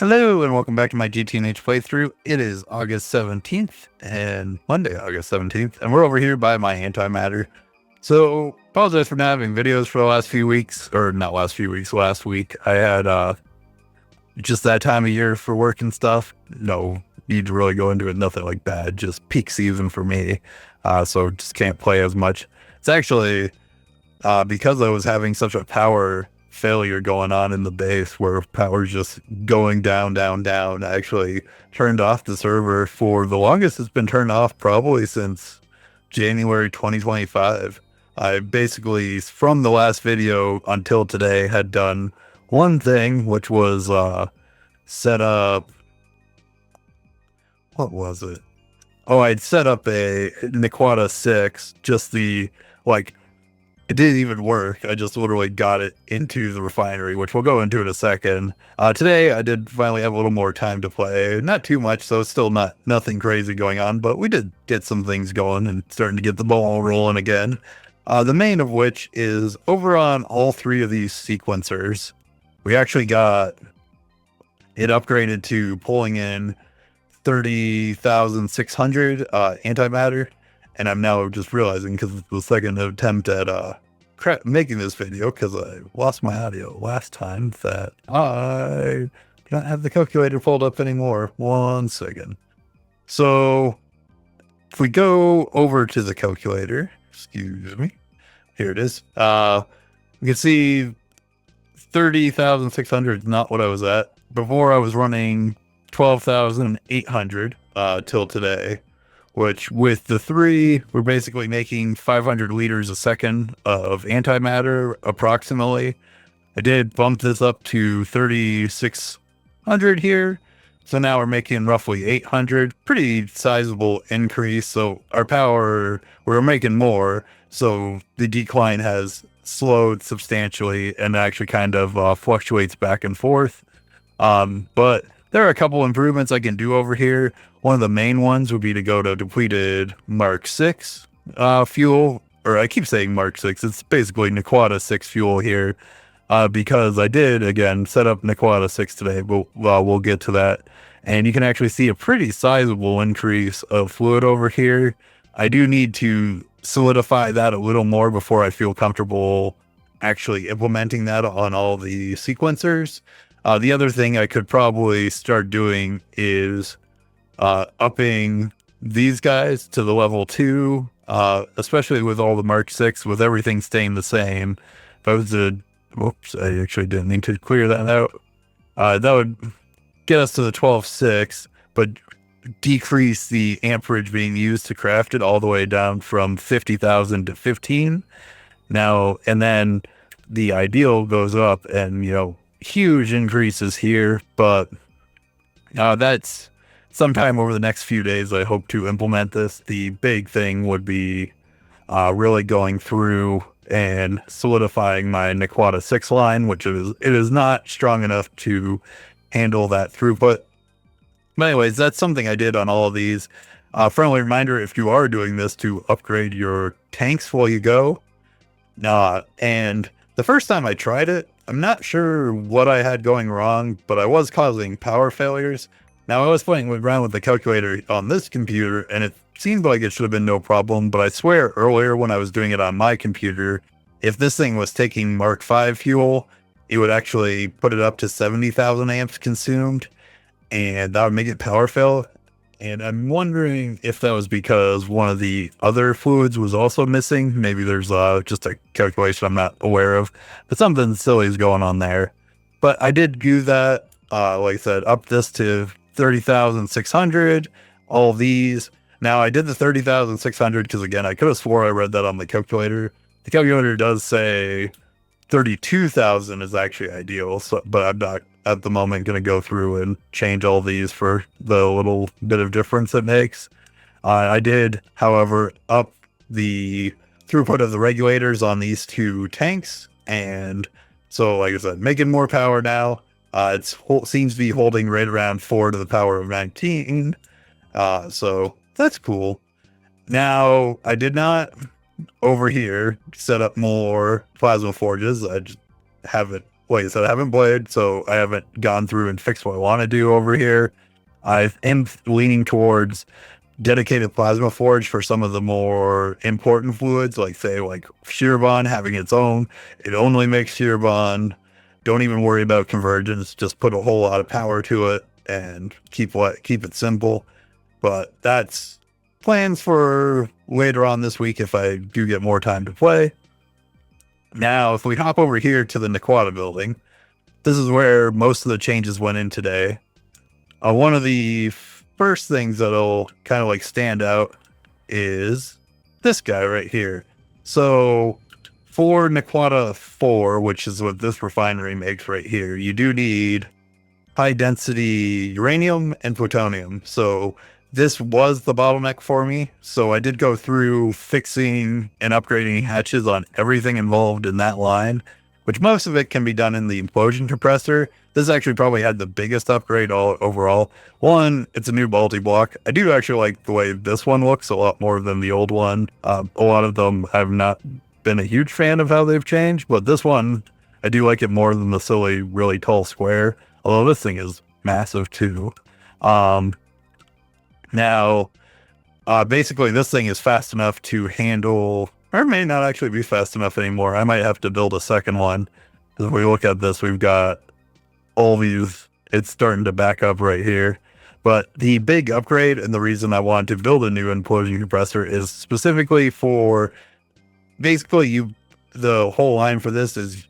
Hello and welcome back to my GTNH playthrough. It is August 17th and Monday, August 17th, and we're over here by my antimatter. So, apologize for not having videos for the last few weeks, or not last few weeks, last week. I had just that time of year for work and stuff. No need to really go into it, nothing like that, just peak season for me. So just can't play as much. It's actually because I was having such a power failure going on in the base where power's just going down, down, down. I actually turned off the server for the longest it's been turned off, probably since January 2025. I basically, from the last video until today, had done one thing, which was set up, what was it? Oh, I'd set up a Naquadah VI, just the, like, it didn't even work. I just literally got it into the refinery, which we'll go into in a second. Today, I did finally have a little more time to play. Not too much, so it's still nothing crazy going on, but we did get some things going and starting to get the ball rolling again. The main of which is over on all three of these sequencers. We actually got it upgraded to pulling in 30,600 antimatter. And I'm now just realizing, because it's the second attempt at making this video, because I lost my audio last time, that I don't have the calculator pulled up anymore. 1 second. So if we go over to the calculator, excuse me, here it is. We can see 30,600 is not what I was at. Before I was running 12,800 till today. Which with the three, we're basically making 500 liters a second of antimatter approximately. I did bump this up to 3,600 here. So now we're making roughly 800, pretty sizable increase. So our power, we're making more. So the decline has slowed substantially and actually kind of fluctuates back and forth. But there are a couple improvements I can do over here. One of the main ones would be to go to depleted Mark VI fuel, or I keep saying Mark VI, it's basically Naquadah VI Fuel here, because I did, again, set up Naquadah VI today, but we'll get to that. And you can actually see a pretty sizable increase of fluid over here. I do need to solidify that a little more before I feel comfortable actually implementing that on all the sequencers. The other thing I could probably start doing is upping these guys to the level 2, especially with all the Mark 6, with everything staying the same. If I was to, whoops, I actually didn't need to clear that out. That would get us to the 12.6, but decrease the amperage being used to craft it all the way down from 50,000 to 15. Now, and then the ideal goes up, and, you know, huge increases here, but that's sometime over the next few days. I hope to implement this. The big thing would be really going through and solidifying my Naquadah 6 line, which it is not strong enough to handle that throughput. But anyways, that's something I did on all of these. Friendly reminder, if you are doing this, to upgrade your tanks while you go. And the first time I tried it, I'm not sure what I had going wrong, but I was causing power failures. Now, I was playing around with the calculator on this computer, and it seemed like it should have been no problem, but I swear earlier when I was doing it on my computer, if this thing was taking Mark V fuel, it would actually put it up to 70,000 amps consumed, and that would make it power fail. And I'm wondering if that was because one of the other fluids was also missing. Maybe there's just a calculation I'm not aware of, but something silly is going on there. But I did do that, like I said, up this to 30,600, all these. Now, I did the 30,600 because, again, I could have swore I read that on the calculator. The calculator does say 32,000 is actually ideal, so, but I'm not at the moment going to go through and change all these for the little bit of difference it makes. I did, however, up the throughput of the regulators on these two tanks, and so, like I said, making more power now. It seems to be holding right around 4 to the power of 19, so that's cool. Now, I did not over here set up more plasma forges. I just have it like I said, I haven't played, so I haven't gone through and fixed what I want to do over here. I am leaning towards dedicated plasma forge for some of the more important fluids, like say like shear bond having its own. It only makes shear bond. Don't even worry about convergence. Just put a whole lot of power to it and keep it simple. But that's plans for later on this week if I do get more time to play. Now, if we hop over here to the Naquadah building, this is where most of the changes went in today. One of the first things that'll kind of like stand out is this guy right here. So for Naquadah 4, which is what this refinery makes right here, you do need high density uranium and plutonium. So this was the bottleneck for me. So I did go through fixing and upgrading hatches on everything involved in that line, which most of it can be done in the implosion compressor. This actually probably had the biggest upgrade overall. One, it's a new multi-block. I do actually like the way this one looks a lot more than the old one. A lot of them I've not been a huge fan of how they've changed, but this one, I do like it more than the silly, really tall square. Although this thing is massive too. Now, basically this thing is fast enough to handle, or may not actually be fast enough anymore. I might have to build a second one. If we look at this, we've got all these, it's starting to back up right here. But the big upgrade and the reason I wanted to build a new implosion compressor is specifically for, basically the whole line for this is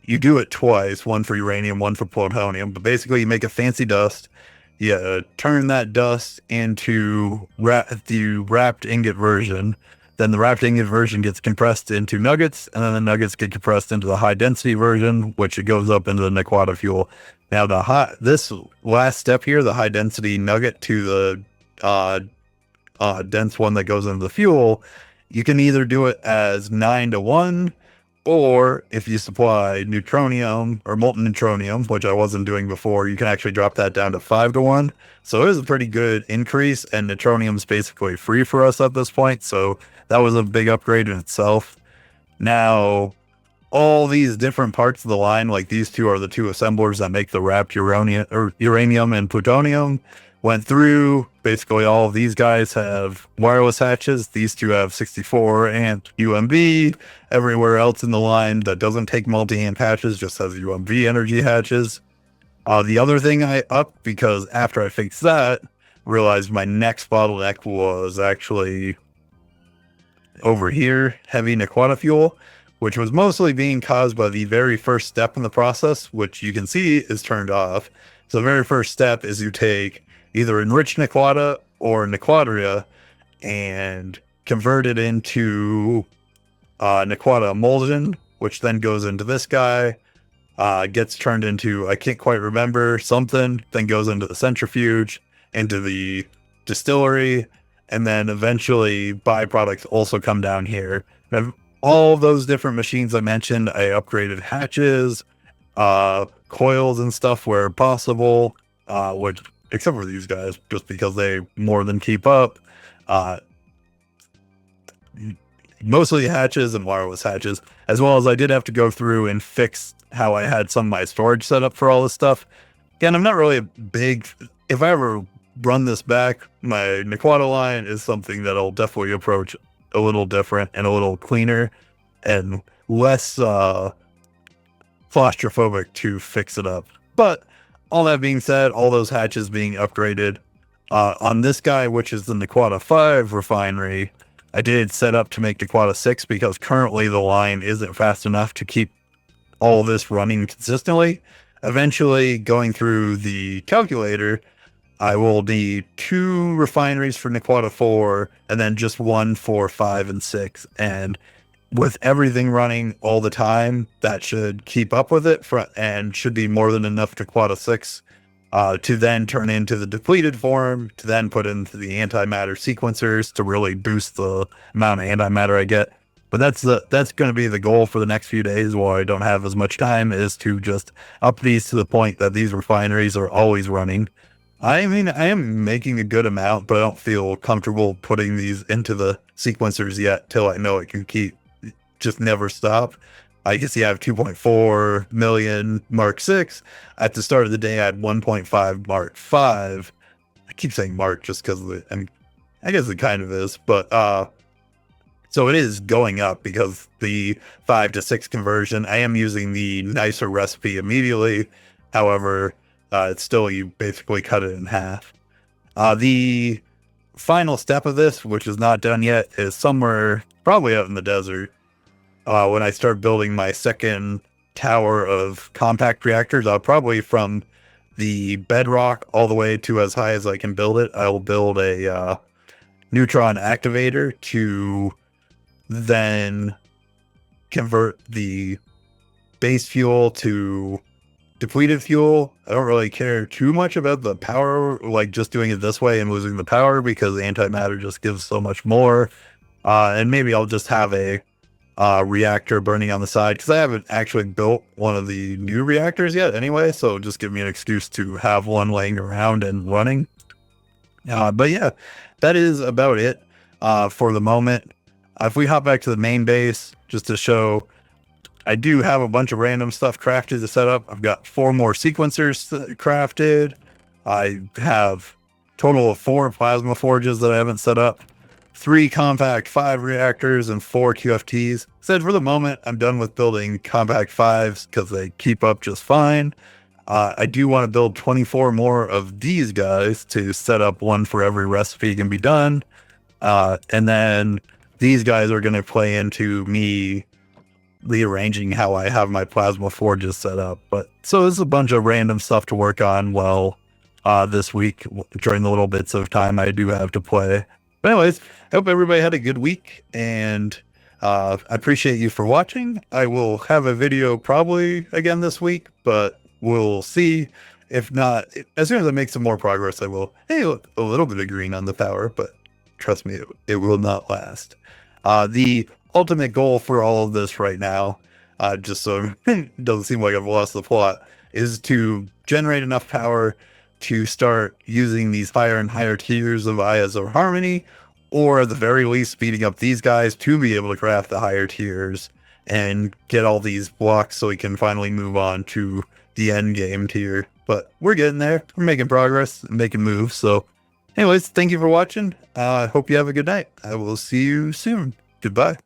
you do it twice, one for uranium, one for plutonium, but basically you make a fancy dust, you turn that dust into the wrapped ingot version, then the wrapped ingot version gets compressed into nuggets, and then the nuggets get compressed into the high density version, which it goes up into the Naquadah fuel. Now this last step here, the high density nugget to the dense one that goes into the fuel, you can either do it as 9-to-1, or if you supply neutronium or molten neutronium, which I wasn't doing before, you can actually drop that down to 5-to-1. So it was a pretty good increase, and neutronium's basically free for us at this point. So that was a big upgrade in itself. Now, all these different parts of the line, like these two are the two assemblers that make the wrapped uranium and plutonium, went through. Basically all of these guys have wireless hatches. These two have 64 amp UMV. Everywhere else in the line that doesn't take multi-amp hatches just has UMV energy hatches. The other thing I upped, because after I fixed that, realized my next bottleneck was actually over here, heavy Naquadah fuel, which was mostly being caused by the very first step in the process, which you can see is turned off. So the very first step is you take either enriched Naquadah or Naquadah and convert it into Naquadah emulsion, which then goes into this guy, gets turned into, I can't quite remember, something, then goes into the centrifuge, into the distillery, and then eventually byproducts also come down here. And all those different machines I mentioned, I upgraded hatches, coils and stuff where possible, which, except for these guys, just because they more than keep up. Mostly hatches and wireless hatches, as well as I did have to go through and fix how I had some of my storage set up for all this stuff. Again, I'm not really a big, if I ever run this back, my Naquadah line is something that I'll definitely approach a little different and a little cleaner and less claustrophobic to fix it up. But all that being said, all those hatches being upgraded, on this guy, which is the Naquadah 5 refinery, I did set up to make Naquadah 6 because currently the line isn't fast enough to keep all this running consistently. Eventually, going through the calculator, I will need 2 refineries for Naquadah 4 and then just 1 for 5 and 6. And with everything running all the time, that should keep up with it and should be more than enough Naquadah 6 to then turn into the depleted form, to then put into the antimatter sequencers to really boost the amount of antimatter I get. But that's going to be the goal for the next few days while I don't have as much time, is to just up these to the point that these refineries are always running. I mean, I am making a good amount, but I don't feel comfortable putting these into the sequencers yet till I know it can just never stop. I can see I have 2.4 million Mark 6. At the start of the day, I had 1.5 Mark 5. I keep saying Mark just because of it, and I guess it kind of is, but so it is going up because the 5 to 6 conversion. I am using the nicer recipe immediately. However, it's still, you basically cut it in half. The final step of this, which is not done yet, is somewhere probably out in the desert. When I start building my second tower of compact reactors, I'll probably from the bedrock all the way to as high as I can build it. I will build a neutron activator to then convert the base fuel to depleted fuel. I don't really care too much about the power, like just doing it this way and losing the power, because antimatter just gives so much more. And maybe I'll just have a reactor burning on the side, because I haven't actually built one of the new reactors yet anyway, so just give me an excuse to have one laying around and running. But yeah, that is about it for the moment. If we hop back to the main base, just to show, I do have a bunch of random stuff crafted to set up. I've got 4 more sequencers crafted. I have a total of 4 plasma forges that I haven't set up, 3 compact 5 reactors, and 4 QFTs. Said for the moment, I'm done with building compact 5s because they keep up just fine. I do want to build 24 more of these guys to set up one for every recipe can be done. And then these guys are going to play into me rearranging how I have my plasma forges set up. But so there's a bunch of random stuff to work on this week during the little bits of time I do have to play. But anyways, I hope everybody had a good week, and I appreciate you for watching. I will have a video probably again this week, but we'll see. If not, as soon as I make some more progress, I will. Hey, look, a little bit of green on the power, but trust me, it will not last. The ultimate goal for all of this right now, just so it doesn't seem like I've lost the plot, is to generate enough power to start using these higher and higher tiers of Ayas or Harmony, or at the very least speeding up these guys to be able to craft the higher tiers and get all these blocks so we can finally move on to the end game tier. But we're getting there. We're making progress and making moves. So anyways, thank you for watching. I hope you have a good night. I will see you soon. Goodbye.